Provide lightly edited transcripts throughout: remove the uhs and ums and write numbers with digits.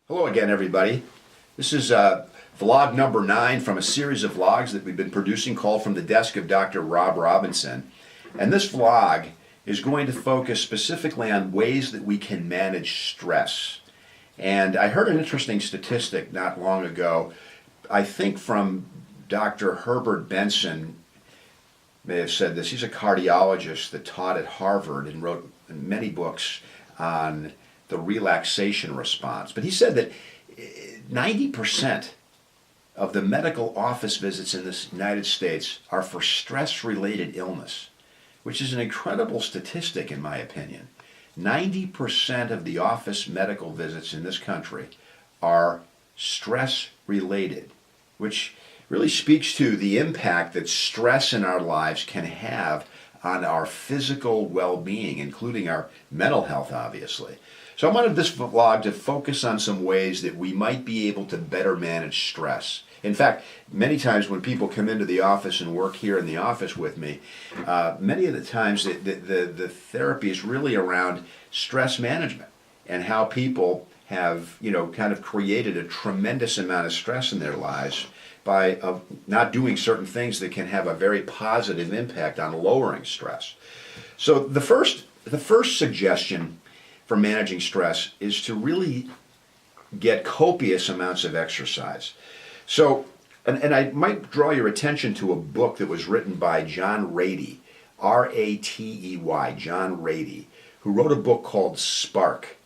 Hello again, everybody. This is vlog number 9 from a series of vlogs that we've been producing called From the Desk of Dr. Rob Robinson. And this vlog is going to focus specifically on ways that we can manage stress. And I heard an interesting statistic not long ago, I think from Dr. Herbert Benson, may have said this. He's a cardiologist that taught at Harvard and wrote many books on the relaxation response. But he said that 90% of the medical office visits in the United States are for stress-related illness, which is an incredible statistic in my opinion. 90% of the office medical visits in this country are stress-related, which really speaks to the impact that stress in our lives can have on our physical well-being, including our mental health, obviously. So I wanted this vlog to focus on some ways that we might be able to better manage stress. In fact, many times when people come into the office and work here in the office with me, many of the times the therapy is really around stress management and how people have, kind of created a tremendous amount of stress in their lives by not doing certain things that can have a very positive impact on lowering stress. So the first suggestion for managing stress is to really get copious amounts of exercise. So, and I might draw your attention to a book that was written by John Ratey, R-A-T-E-Y, John Ratey, who wrote a book called Spark.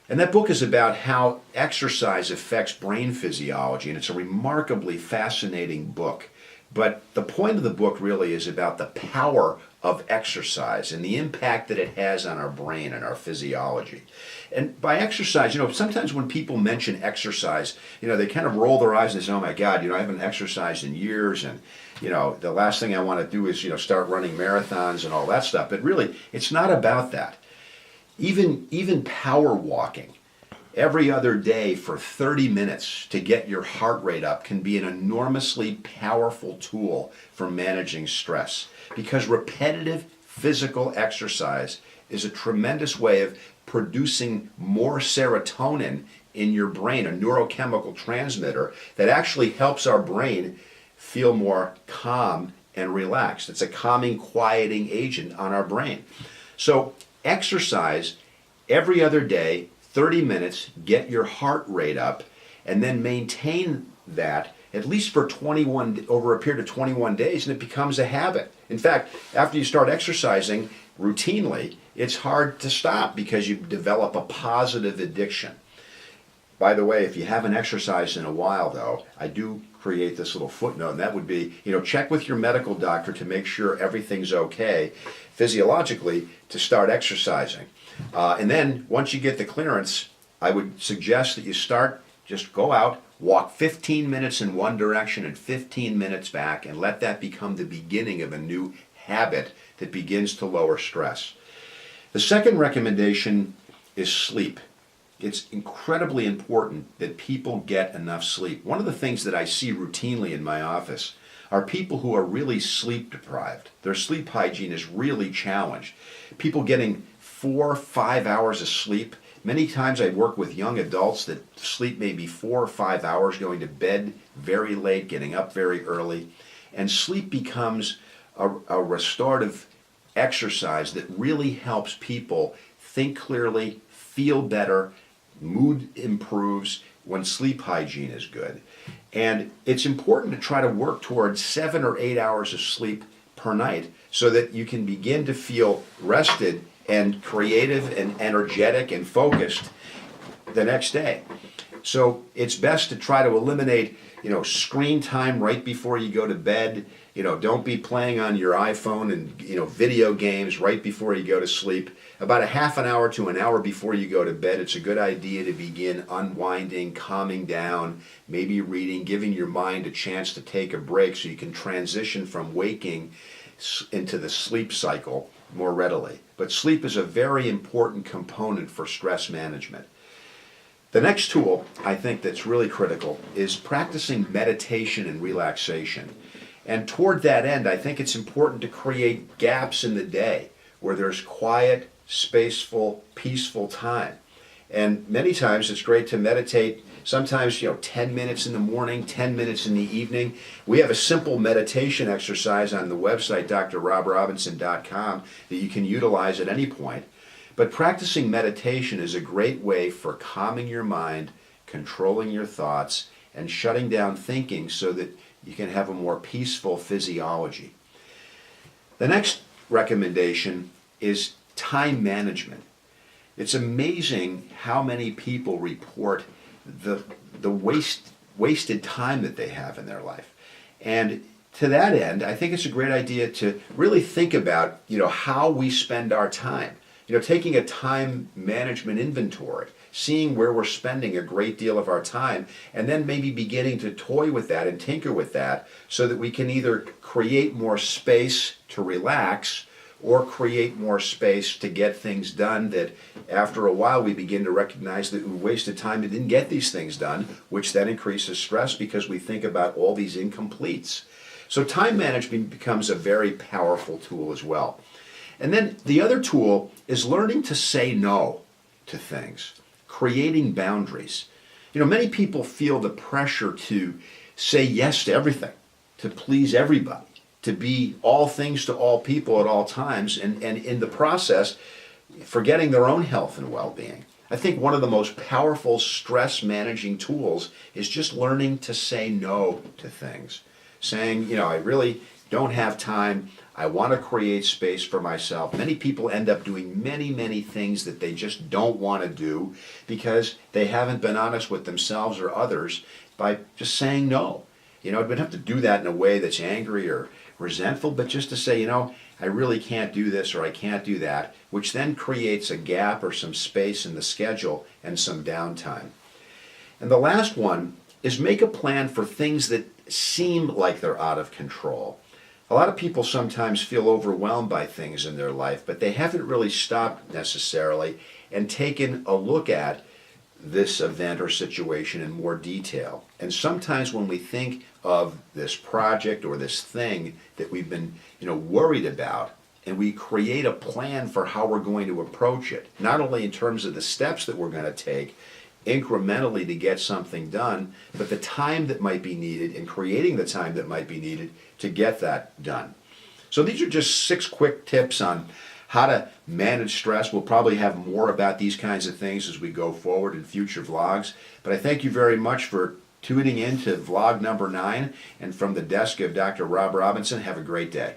And that book is about how exercise affects brain physiology, and it's a remarkably fascinating book. But the point of the book really is about the power of exercise and the impact that it has on our brain and our physiology. And by exercise, sometimes when people mention exercise, they kind of roll their eyes and say, oh my God, I haven't exercised in years, and the last thing I want to do is, start running marathons and all that stuff. But really, it's not about that. Even power walking every other day for 30 minutes to get your heart rate up can be an enormously powerful tool for managing stress, because repetitive physical exercise is a tremendous way of producing more serotonin in your brain, a neurochemical transmitter that actually helps our brain feel more calm and relaxed. It's a calming, quieting agent on our brain. So exercise every other day, 30 minutes, get your heart rate up, and then maintain that at least for over a period of 21 days, and it becomes a habit. In fact, after you start exercising routinely, it's hard to stop because you develop a positive addiction. By the way, if you haven't exercised in a while, though, I do create this little footnote, and that would be, check with your medical doctor to make sure everything's okay physiologically to start exercising. And then once you get the clearance, I would suggest that you just go out, walk 15 minutes in one direction and 15 minutes back, and let that become the beginning of a new habit that begins to lower stress. The second recommendation is sleep. It's incredibly important that people get enough sleep. One of the things that I see routinely in my office are people who are really sleep deprived. Their sleep hygiene is really challenged. People getting 4 or 5 hours of sleep. Many times I work with young adults that sleep maybe 4 or 5 hours, going to bed very late, getting up very early. And sleep becomes a restorative exercise that really helps people think clearly, feel better, mood improves when sleep hygiene is good. And it's important to try to work towards 7 or 8 hours of sleep per night so that you can begin to feel rested and creative and energetic and focused the next day. So it's best to try to eliminate, screen time right before you go to bed. Don't be playing on your iPhone and, video games right before you go to sleep. About a half an hour to an hour before you go to bed, it's a good idea to begin unwinding, calming down, maybe reading, giving your mind a chance to take a break so you can transition from waking into the sleep cycle more readily. But sleep is a very important component for stress management. The next tool I think that's really critical is practicing meditation and relaxation. And toward that end, I think it's important to create gaps in the day where there's quiet, spaceful, peaceful time. And many times it's great to meditate, sometimes 10 minutes in the morning, 10 minutes in the evening. We have a simple meditation exercise on the website, drrobrobinson.com, that you can utilize at any point. But practicing meditation is a great way for calming your mind, controlling your thoughts, and shutting down thinking so that you can have a more peaceful physiology. The next recommendation is time management. It's amazing how many people report the wasted time that they have in their life. And to that end, I think it's a great idea to really think about, how we spend our time. Taking a time management inventory, seeing where we're spending a great deal of our time, and then maybe beginning to toy with that and tinker with that so that we can either create more space to relax or create more space to get things done that after a while we begin to recognize that we wasted time and didn't get these things done, which then increases stress because we think about all these incompletes. So time management becomes a very powerful tool as well. And then the other tool is learning to say no to things, creating boundaries. Many people feel the pressure to say yes to everything, to please everybody, to be all things to all people at all times, and in the process, forgetting their own health and well-being. I think one of the most powerful stress managing tools is just learning to say no to things. Saying, I really don't have time. I want to create space for myself. Many people end up doing many, many things that they just don't want to do because they haven't been honest with themselves or others by just saying no. You don't have to do that in a way that's angry or resentful, but just to say, I really can't do this or I can't do that, which then creates a gap or some space in the schedule and some downtime. And the last one is make a plan for things that seem like they're out of control. A lot of people sometimes feel overwhelmed by things in their life, but they haven't really stopped necessarily and taken a look at this event or situation in more detail. And sometimes when we think of this project or this thing that we've been, worried about, and we create a plan for how we're going to approach it, not only in terms of the steps that we're going to take incrementally to get something done, but the time that might be needed and creating the time that might be needed to get that done. So these are just 6 quick tips on how to manage stress. We'll probably have more about these kinds of things as we go forward in future vlogs. But I thank you very much for tuning in to vlog number 9. And from the desk of Dr. Rob Robinson, have a great day.